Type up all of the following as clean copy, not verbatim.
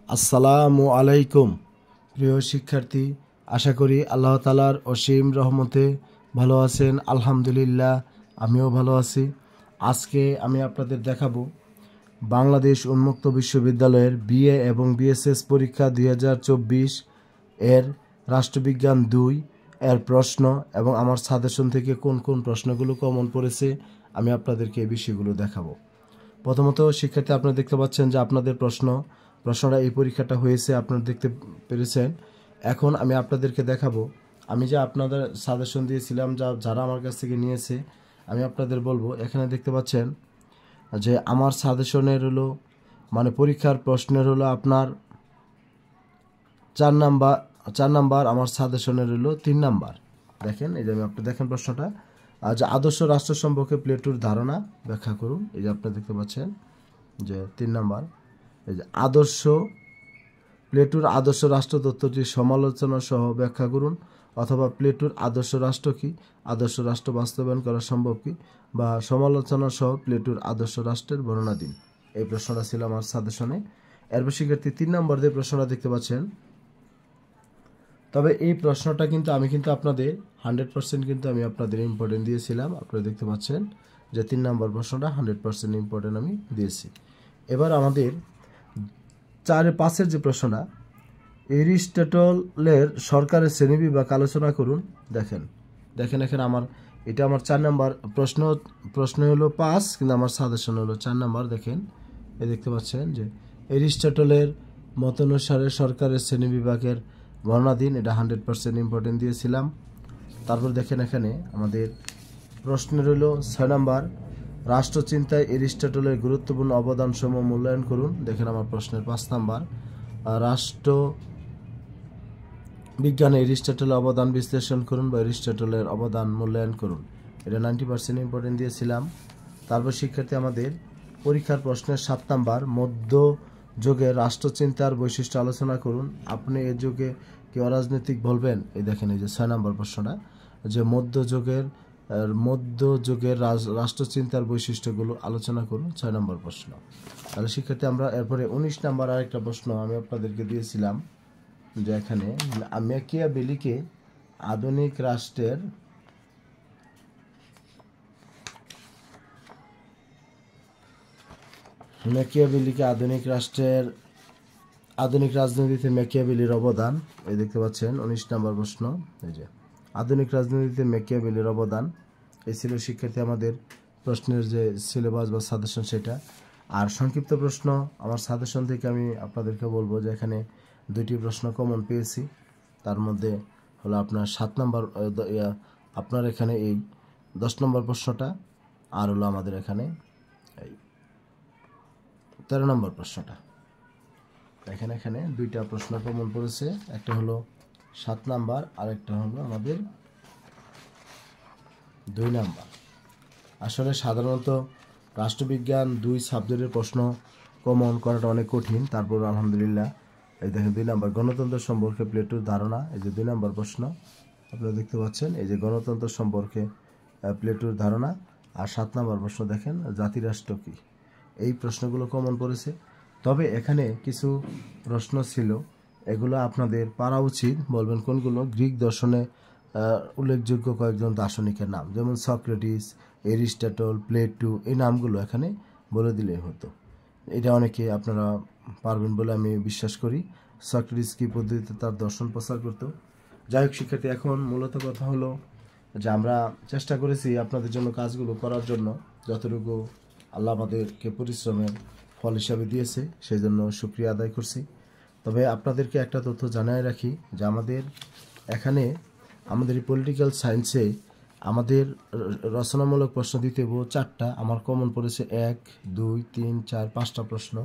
আসসালামু আলাইকুম প্রিয় শিক্ষার্থী, আশা করি আল্লাহ তাআলার অসীম রহমতে ভালো আছেন। আলহামদুলিল্লাহ, আমিও ভালো আছি। আজকে আমি আপনাদের দেখাবো বাংলাদেশ উন্মুক্ত বিশ্ববিদ্যালয়ের বিএ এবং বিএসএস পরীক্ষা 2024 এর রাষ্ট্রবিজ্ঞান 2 এর প্রশ্ন এবং আমার সাজেশন থেকে কোন কোন প্রশ্নগুলো কমন পড়েছে আমি আপনাদেরকে এই বিষয়গুলো দেখাবো। প্রথমত শিক্ষার্থী, আপনারা দেখতে পাচ্ছেন যে আপনাদের প্রশ্নটা এই পরীক্ষাটা হয়েছে, আপনারা দেখতে পেরেছেন। এখন আমি আপনাদেরকে দেখাবো, আমি যে আপনাদের সাজেশন দিয়েছিলাম যারা আমার কাছ থেকে নিয়েছে, আমি আপনাদের বলবো। এখানে দেখতে পাচ্ছেন যে আমার সাজেশনের হলো মানে পরীক্ষার প্রশ্নের হলো আপনার 4 নাম্বার, আমার সাজেশনের হলো 3 নাম্বার। দেখেন, এই যে আমি আপনি দেখেন প্রশ্নটা, যে আদর্শ রাষ্ট্র সম্পর্কে প্লেটোর ধারণা ব্যাখ্যা করুন। এই যে আপনি দেখতে পাচ্ছেন যে 3 নাম্বার, এই যে প্লেটোর আদর্শ রাষ্ট্র তত্ত্বটির সমালোচনা সহ ব্যাখ্যা করুন, অথবা প্লেটোর আদর্শ রাষ্ট্র কি, আদর্শ রাষ্ট্র বাস্তবায়ন করা সম্ভব কি, বা সমালোচনা সহ প্লেটোর আদর্শ রাষ্ট্রের বর্ণনা দিন। এই প্রশ্নটা ছিল আমার সাজেশনে। এরপর শিক্ষার্থী 3 নম্বর যে প্রশ্নটা দেখতে পাচ্ছেন, তবে এই প্রশ্নটা কিন্তু আমি আপনাদের 100% কিন্তু আমি আপনাদের ইম্পর্টেন্ট দিয়েছিলাম। আপনারা দেখতে পাচ্ছেন যে 3 নম্বর প্রশ্নটা 100% ইম্পর্টেন্ট আমি দিয়েছি। এবার আমাদের 4-5 যে প্রশ্নটা, এরিস্টটলের সরকারের শ্রেণীবিভাগ আলোচনা করুন। দেখেন এখানে এটা আমার 4 নম্বর প্রশ্ন হলো 5, কিন্তু আমার সাজেশন হলো 4 নম্বর। দেখেন, এই দেখতে পাচ্ছেন যে এরিস্টটলের মত অনুসারে সরকারের শ্রেণীবিভাগের বর্ণনা দিন। এটা 100% ইম্পর্টেন্ট দিয়েছিলাম। তারপর দেখেন এখানে আমাদের প্রশ্নের হলো 6 নম্বর, রাষ্ট্রচিন্তায় এরিস্টটলের গুরুত্বপূর্ণ অবদান সমূহ মূল্যায়ন করুন। দেখেন আমার প্রশ্নের 5 নম্বর, রাষ্ট্র বিজ্ঞানে এরিস্টটলের অবদান বিশ্লেষণ করুন বা এরিস্টটলের অবদান মূল্যায়ন করুন। এটা 90% ইম্পর্টেন্ট দিয়েছিলাম। তারপর শিক্ষার্থী আমাদের পরীক্ষার প্রশ্নের 7 নম্বর, মধ্যযুগের রাষ্ট্রচিন্তার বৈশিষ্ট্য আলোচনা করুন। আপনি এ যুগে কি অরাজনৈতিক বলবেন? এই দেখেন, এই যে 6 নম্বর প্রশ্নটা, যে মধ্যযুগের রাষ্ট্রচিন্তার বৈশিষ্ট্যগুলো আলোচনা করুন, 6 নম্বর প্রশ্ন। তাহলে শিক্ষার্থী আমরা এরপরে 19 নম্বর আরেকটা প্রশ্ন আমি আপনাদেরকে দিয়েছিলাম, যে এখানে ম্যাকিয়াভেলিকে আধুনিক রাজনীতিতে ম্যাকিয়াভেলির অবদান। এই দেখতে পাচ্ছেন 19 নম্বর প্রশ্ন, এই যে আধুনিক রাজনীতিতে ম্যাকিয়াভেলির অবদান। এই ছিল শিক্ষার্থী আমাদের প্রশ্নের যে সিলেবাস বা সাজেশন সেটা। আর সংক্ষিপ্ত প্রশ্ন আমার সাজেশন থেকে আমি আপনাদেরকে বলবো যে এখানে 2টি প্রশ্ন কমন পেয়েছি। তার মধ্যে হলো আপনার 7 নম্বর, আপনার এখানে এই 10 নম্বর প্রশ্নটা, আর হলো আমাদের এখানে এই 13 নম্বর প্রশ্নটা। এখানে 2টা প্রশ্ন কমন পড়েছে, একটা হলো 7 নাম্বার আর একটা হলো আমাদের 2 নাম্বার। আসলে সাধারণত রাষ্ট্রবিজ্ঞান 2 সাবজেক্টের প্রশ্ন কমন করাটা অনেক কঠিন। তারপর আলহামদুলিল্লাহ, এই দেখেন 2 নাম্বার, গণতন্ত্র সম্পর্কে প্লেটোর ধারণা। এই যে 2 নাম্বার প্রশ্ন আপনারা দেখতে পাচ্ছেন, এই যে গণতন্ত্র সম্পর্কে প্লেটোর ধারণা। আর 7 নাম্বার প্রশ্ন দেখেন, জাতিরাষ্ট্র কি। এই প্রশ্নগুলো কমন পড়েছে। তবে এখানে কিছু প্রশ্ন ছিল, এগুলো আপনাদের পারা উচিত। বলবেন কোনগুলো? গ্রিক দর্শনে উল্লেখযোগ্য কয়েকজন দার্শনিকের নাম, যেমন সক্রেটিস, এরিস্টটল, প্লেটো, এই নামগুলো এখানে বলে দিলে হতো। এটা অনেকে আপনারা পারবেন বলে আমি বিশ্বাস করি। সক্রেটিস কি পদ্ধতিতে তার দর্শন প্রচার করত? যাই হোক শিক্ষার্থী, এখন মূলত কথা হলো যে আমরা চেষ্টা করেছি আপনাদের জন্য কাজগুলো করার জন্য, যতটুকু আল্লাহ আমাদেরকে পরিশ্রমের ফল হিসাবে দিয়েছে সেই জন্য শুকরিয়া আদায় করছি। তবে আপনাদেরকে একটা তথ্য জানাই রাখি, যে আমাদের এই পলিটিক্যাল সায়েন্সে আমাদের রচনামূলক প্রশ্ন দিতে 4টা, আমার কমন পড়েছে 1, 2, 3, 4, 5টা প্রশ্ন,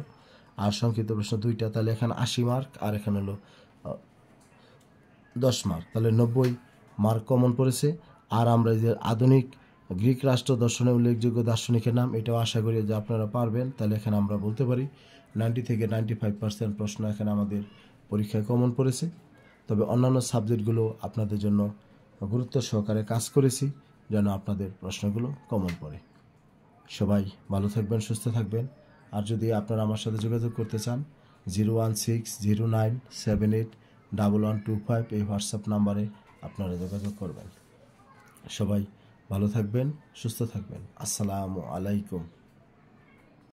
আর সংক্ষিপ্ত প্রশ্ন 2টা। তাহলে এখানে 80 মার্ক, আর এখানে হলো 10 মার্ক, তাহলে 90 মার্ক কমন পড়েছে। আর আমরা যে আধুনিক গ্রিক রাষ্ট্র দর্শনে উল্লেখযোগ্য দার্শনিকের নাম, এটাও আশা করি যে আপনারা পারবেন। তাহলে এখানে আমরা বলতে পারি 90 থেকে 95% প্রশ্ন এখানে আমাদের পরীক্ষায় কমন পড়েছে। তবে অন্যান্য সাবজেক্টগুলো আপনাদের জন্য গুরুত্ব সহকারে কাজ করেছি যেন আপনাদের প্রশ্নগুলো কমন পড়ে। সবাই ভালো থাকবেন, সুস্থ থাকবেন। আর যদি আপনারা আমার সাথে যোগাযোগ করতে চান, 01609781125 এই হোয়াটসঅ্যাপ নাম্বারে আপনারা যোগাযোগ করবেন। সবাই ভালো থাকবেন, সুস্থ থাকবেন। আসসালামু আলাইকুম।